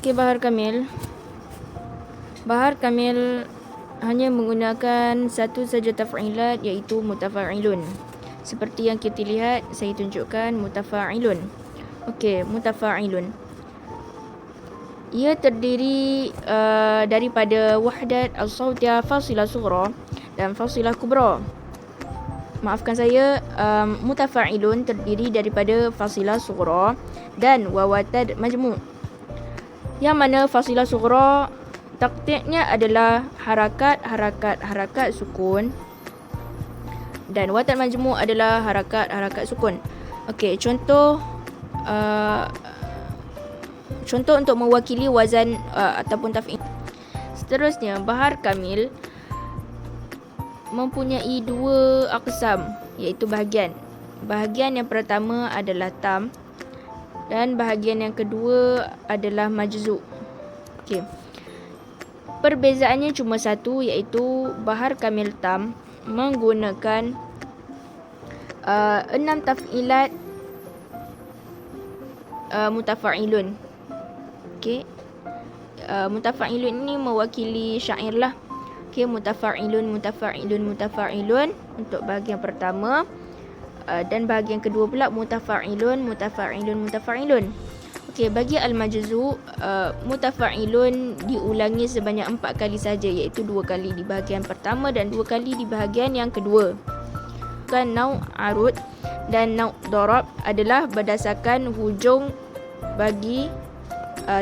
Okey, Bahar Kamil hanya menggunakan satu saja taf'ilat, iaitu mutafa'ilun. Seperti yang kita lihat, saya tunjukkan mutafa'ilun. Okey, mutafa'ilun. Ia terdiri daripada wahdat al-sawtiyah fasilah sughra dan fasilah kubra. Maafkan saya, mutafa'ilun terdiri daripada fasilah sughra dan wawatad majmu'. Yang mana fasilah sughra taktiknya adalah harakat sukun, dan watad majmu' adalah harakat sukun. Okey, contoh untuk mewakili wazan ataupun taf'il. Seterusnya, bahar kamil mempunyai dua aqsam, iaitu bahagian. Bahagian yang pertama adalah tam dan bahagian yang kedua adalah majzu'. Okey. Perbezaannya cuma satu, iaitu bahar kamil tam menggunakan 6 taf'ilat mutafa'ilun. Okey. Mutafa'ilun ini mewakili syair lah. Okey, mutafa'ilun untuk bahagian pertama, dan bahagian kedua pula mutafa'ilun. Okey, bagi al-majzu', mutafa'ilun diulangi sebanyak 4 kali saja, iaitu 2 kali di bahagian pertama dan 2 kali di bahagian yang kedua. Kan nau' arud dan nau' darab adalah berdasarkan hujung bagi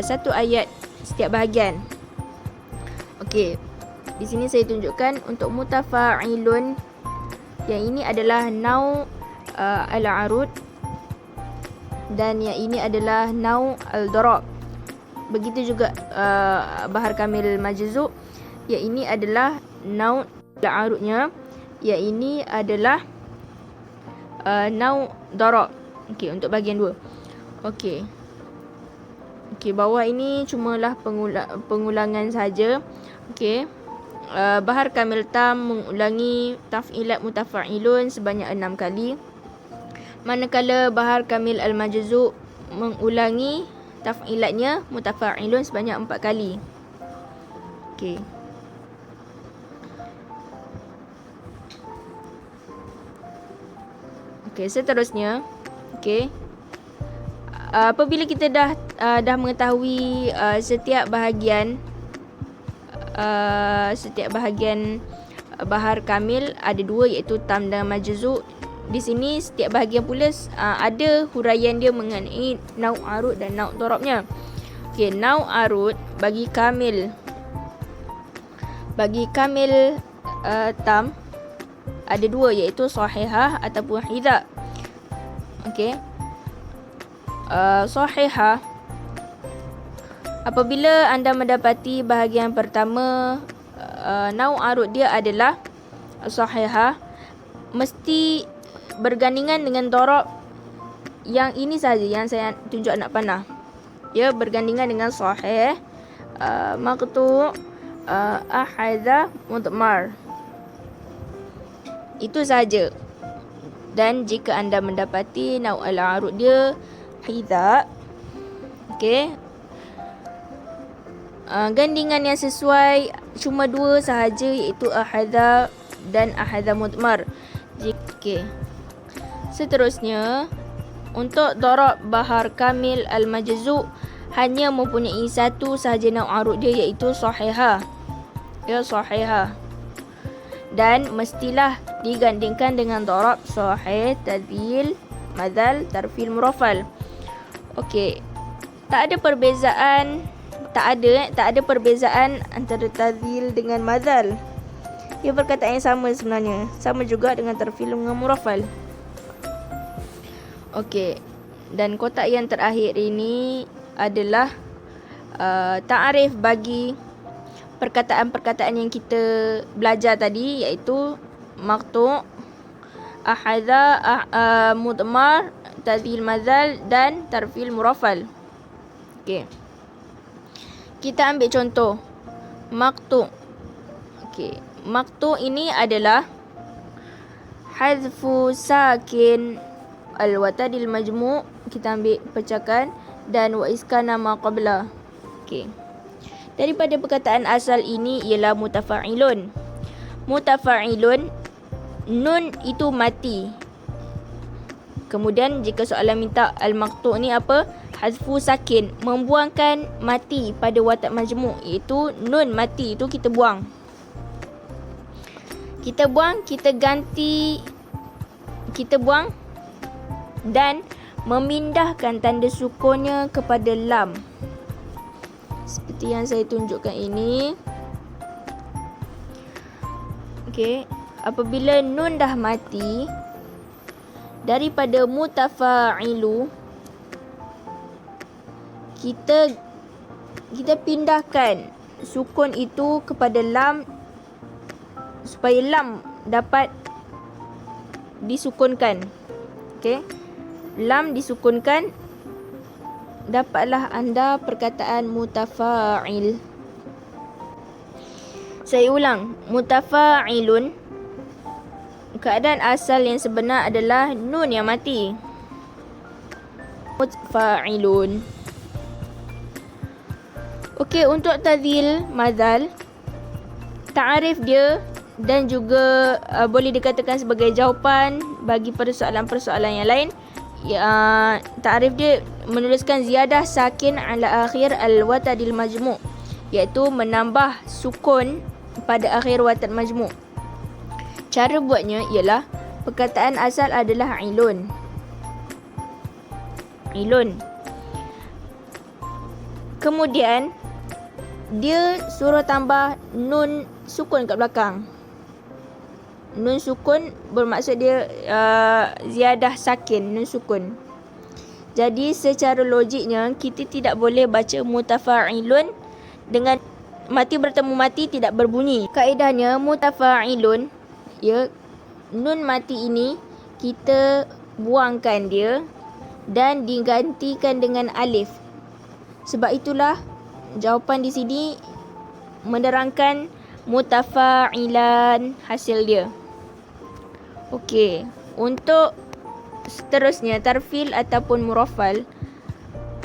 satu ayat setiap bahagian. Okey, di sini saya tunjukkan untuk mutafa'ilun, yang ini adalah nau' al-arud dan yang ini adalah nau' al-darab. Begitu juga bahar kamil majzu', yang ini adalah nau' al-arudnya, yang ini adalah nau' darab. Okey, untuk bahagian 2. Okey, bawah ini cumalah pengulangan saja. Okey. Bahar kamil tam mengulangi taf'ilat mutafa'ilun sebanyak 6 kali. Manakala bahar kamil al-majzu' mengulangi taf'ilatnya mutafa'ilun sebanyak 4 kali. Okey. Okey, seterusnya. Okey. Apabila kita dah mengetahui setiap bahagian bahar kamil ada 2, iaitu tam dan majzu'. Di sini setiap bahagian pula ada huraian dia mengenai nau' arud dan nau' darabnya. Okey, nau' arud bagi kamil tam ada 2, iaitu sahihah ataupun hidha. Okey. Sahihah, apabila anda mendapati bahagian pertama nau' arud dia adalah sahihah, mesti bergandingan dengan darab yang ini saja yang saya tunjuk anak panah. Ya, bergandingan dengan sahih, maqtu', ahadha, mudmar. Itu saja. Dan jika anda mendapati nau' al-arud dia hidha, okey, gandingan yang sesuai cuma 2 sahaja, iaitu ahadha dan ahadha mudmar. Okey. Seterusnya, untuk darab bahar kamil al-majzu' hanya mempunyai satu sahaja nau' arud dia, iaitu sahihah. Ya, sahihah. Dan mestilah digandingkan dengan darab sahih, tadhil, madhal, tarfil, murafal. Okey. Tak ada perbezaan antara tadhil dengan madhal. Ia perkataan yang sama sebenarnya. Sama juga dengan tarfil dengan murafal. Okey. Dan kotak yang terakhir ini adalah ta'arif bagi perkataan-perkataan yang kita belajar tadi, iaitu maqtu', ahadha, mudmar, tadhil madhal dan tarfil murafal. Okey. Kita ambil contoh maqtu'. Okey, maqtu' ini adalah hadfu sakin al-watadil majmu'. Kita ambil pecakan dan wa iskana ma qabla. Okey. Daripada perkataan asal ini ialah mutafa'ilun. Mutafa'ilun, nun itu mati. Kemudian jika soalan minta al-maqtu' ni apa? Hazfu sakin, membuangkan mati pada watak majmu', iaitu nun mati itu kita buang. Kita buang, kita ganti, kita buang dan memindahkan tanda sukunnya kepada lam. Seperti yang saya tunjukkan ini. Okey, apabila nun dah mati, daripada mutafa'ilu kita pindahkan sukun itu kepada lam supaya lam dapat disukunkan. Okey, lam disukunkan, dapatlah anda perkataan mutafa'il. Saya ulang, mutafa'ilun, keadaan asal yang sebenar adalah nun yang mati. Mutafa'ilun. Okey, untuk tadhil mazal, ta'arif dia dan juga boleh dikatakan sebagai jawapan bagi persoalan-persoalan yang lain. Ta'arif dia menuliskan ziyadah sakin ala akhir al-watadil majmu', iaitu menambah sukun pada akhir watad majmu'. Cara buatnya ialah perkataan asal adalah ilun. Ilun. Kemudian dia suruh tambah nun sukun kat belakang. Nun sukun bermaksud dia ziyadah sakin, nun sukun. Jadi secara logiknya kita tidak boleh baca mutafa'ilun dengan mati bertemu mati tidak berbunyi. Kaedahnya mutafa'ilun, ya, nun mati ini kita buangkan dia dan digantikan dengan alif. Sebab itulah jawapan di sini menerangkan mutafa'ilan hasil dia. Okey, untuk seterusnya tarfil ataupun muraffal,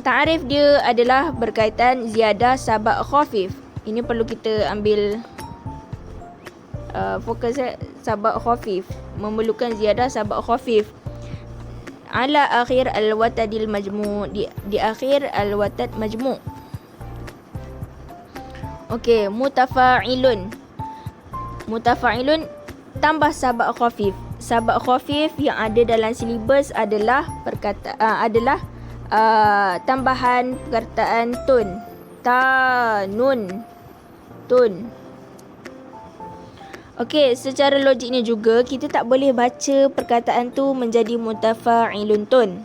ta'arif dia adalah berkaitan ziyadah sabak khafif. Ini perlu kita ambil fokus sabak khafif, memerlukan ziyadah sabak khafif ala akhir al-watadil majmu', di akhir al-watad majmu'. Okey, mutafa'ilun. Mutafa'ilun tambah sabak khafif. Sabak khafif yang ada dalam silibus adalah tambahan perkataan tun. Ta, nun, tun. Okey, secara logiknya juga kita tak boleh baca perkataan tu menjadi mutafa'ilun tun.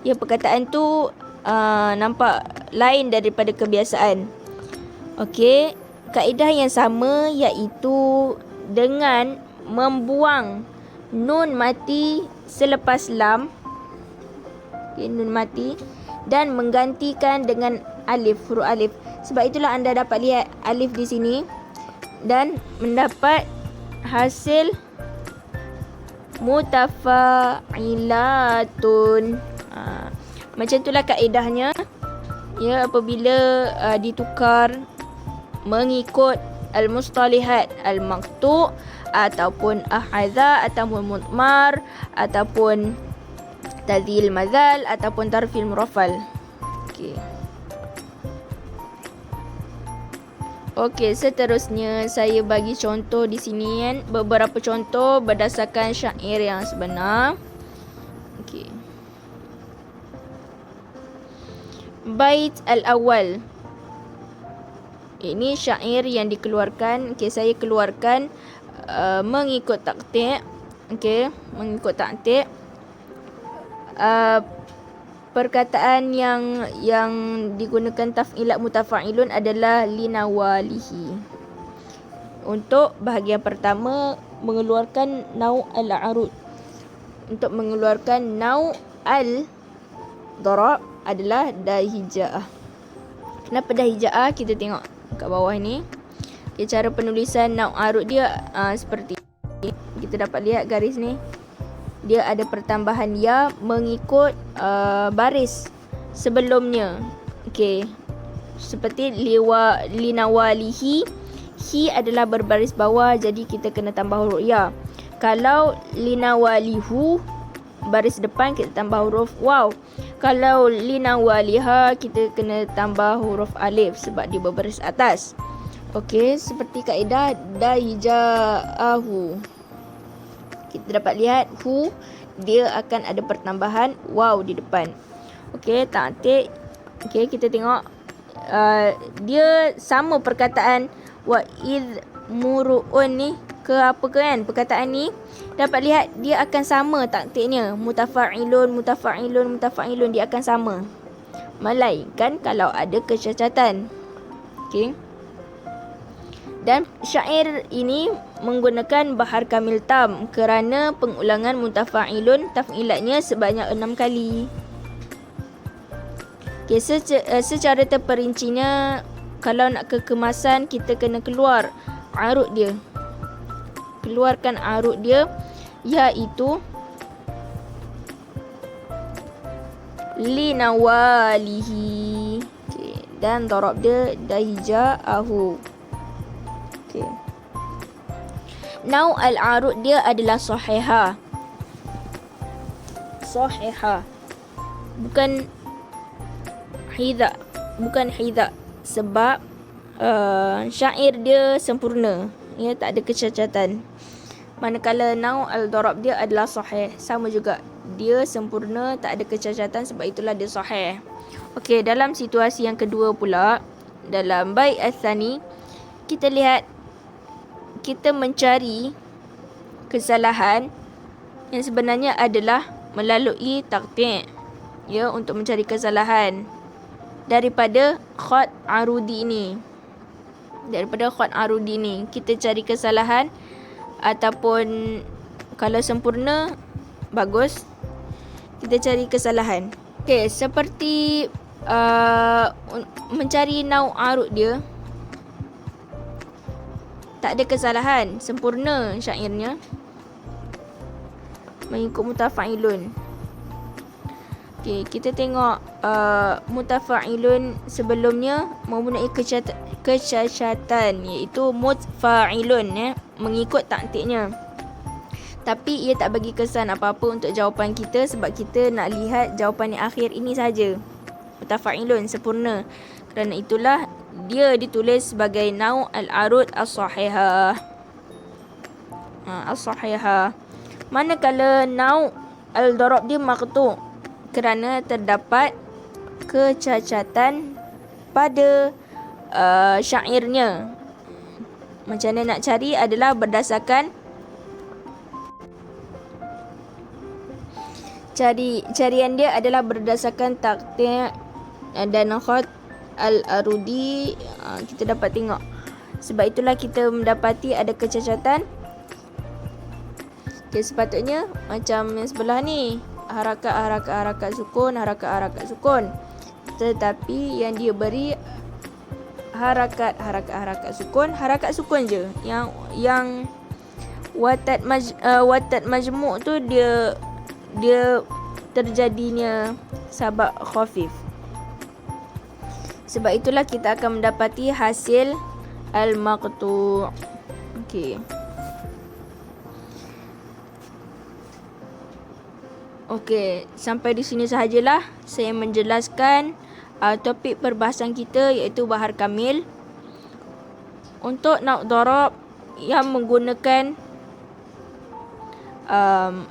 Ya, perkataan tu nampak lain daripada kebiasaan. Okey, kaedah yang sama iaitu dengan membuang nun mati selepas lam. Okey, nun mati dan menggantikan dengan alif, huruf alif. Sebab itulah anda dapat lihat alif di sini dan mendapat hasil mutafa'ilatun. Macam itulah kaedahnya. Ya, apabila ditukar mengikut al-mustalihat al-maqtu' ataupun ahadha ataupun mudmar ataupun tadhil mazal ataupun tarfil muraffal. Okey. Okey, seterusnya saya bagi contoh di sini kan, beberapa contoh berdasarkan syair yang sebenar. Okey. Bait al-awwal. Ini syair yang dikeluarkan. Okey, saya keluarkan mengikut taktik. Okey, mengikut taktik. Perkataan yang digunakan taf'ilat mutafa'ilun adalah linawalihi. Untuk bahagian pertama mengeluarkan nau' al-arud. Untuk mengeluarkan nau' al-darab adalah dahija'ah. Kenapa dahija'ah? Kita tengok kat bawah ni. Okay, cara penulisan nau' arud dia seperti ini. Kita dapat lihat garis ni. Dia ada pertambahan ya mengikut baris sebelumnya. Okey. Seperti linawalihi, hi adalah berbaris bawah, jadi kita kena tambah huruf ya. Kalau linawalihu, baris depan kita tambah huruf waw. Kalau linawaliha, kita kena tambah huruf alif sebab dia berbaris atas. Okey, seperti kaedah dahija'ahu. Kita dapat lihat hu, dia akan ada pertambahan waw di depan. Okey, taktik. Okey, kita tengok dia sama perkataan wa id muruun ni ke apa ke kan, perkataan ni dapat lihat dia akan sama taktiknya, mutafa'ilun dia akan sama, melainkan kalau ada kecacatan. Okey, dan syair ini menggunakan bahar kamil tam kerana pengulangan mutafa'ilun taf'ilatnya sebanyak 6 kali. Okay, secara terperincinya, kalau nak kekemasan, kita kena keluar arut dia. Keluarkan arut dia, iaitu linawalihi. Okay, dan darab dia dahija'ahu. Okay. Now al-arut dia adalah sahihah. Sahihah. Bukan hidha, sebab syair dia sempurna, ya, tak ada kecacatan. Manakala nau al-darab dia adalah sahih, sama juga, dia sempurna, tak ada kecacatan, sebab itulah dia sahih. Okey, dalam situasi yang kedua pula, dalam bait ats-tsani, kita lihat kita mencari kesalahan yang sebenarnya adalah melalui taktik, ya, untuk mencari kesalahan daripada khat arudi ni. Daripada khat arudi ni kita cari kesalahan, ataupun kalau sempurna bagus, kita cari kesalahan. Okey, seperti mencari nau arud dia, tak ada kesalahan, sempurna syairnya mengikut mutafa'ilun. Okay, kita tengok mutafa'ilun sebelumnya mempunyai kecacatan, iaitu mutfa'ilun, mengikut taktiknya. Tapi ia tak bagi kesan apa-apa untuk jawapan kita, sebab kita nak lihat jawapan yang akhir ini saja. Mutafa'ilun sempurna. Kerana itulah dia ditulis sebagai nau al-arud as-sahihah. As-sahihah. Manakala nau al-darab dia maqtu', kerana terdapat kecacatan pada syairnya. Macam mana nak cari adalah berdasarkan carian dia adalah berdasarkan taktik dan khat al-arudi. Kita dapat tengok. Sebab itulah kita mendapati ada kecacatan. Okay, sepatutnya macam yang sebelah ni, harakat sukun, harakat sukun. Tetapi yang dia beri harakat sukun je. Yang watat majmu' tu dia terjadinya sabak khafif. Sebab itulah kita akan mendapati hasil al-maqtu'. Okey. Okey, sampai di sini sahajalah saya menjelaskan topik perbahasan kita, iaitu bahar kamil. Untuk nau darab yang menggunakan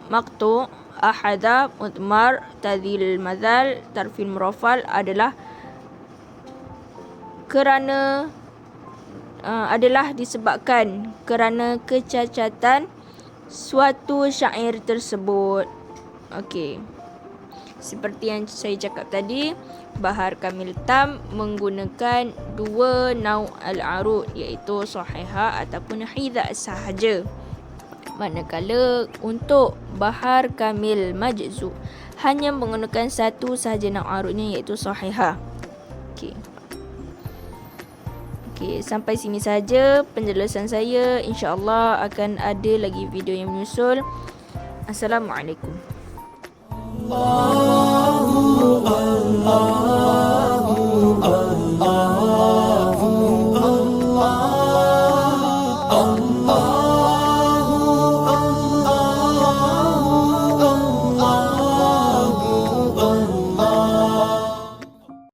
maqtu', ahada, mudmar, tadhil madhal, tarfil murafal adalah kerana adalah disebabkan kerana kecacatan suatu syair tersebut. Okey. Seperti yang saya cakap tadi, bahar kamil tam menggunakan dua nau al-arud, iaitu sahihah ataupun hidha sahaja. Manakala untuk bahar kamil majzu hanya menggunakan satu sahaja nau arudnya, iaitu sahihah. Okey. Okey, sampai sini saja penjelasan saya. InsyaAllah akan ada lagi video yang menyusul. Assalamualaikum. Allah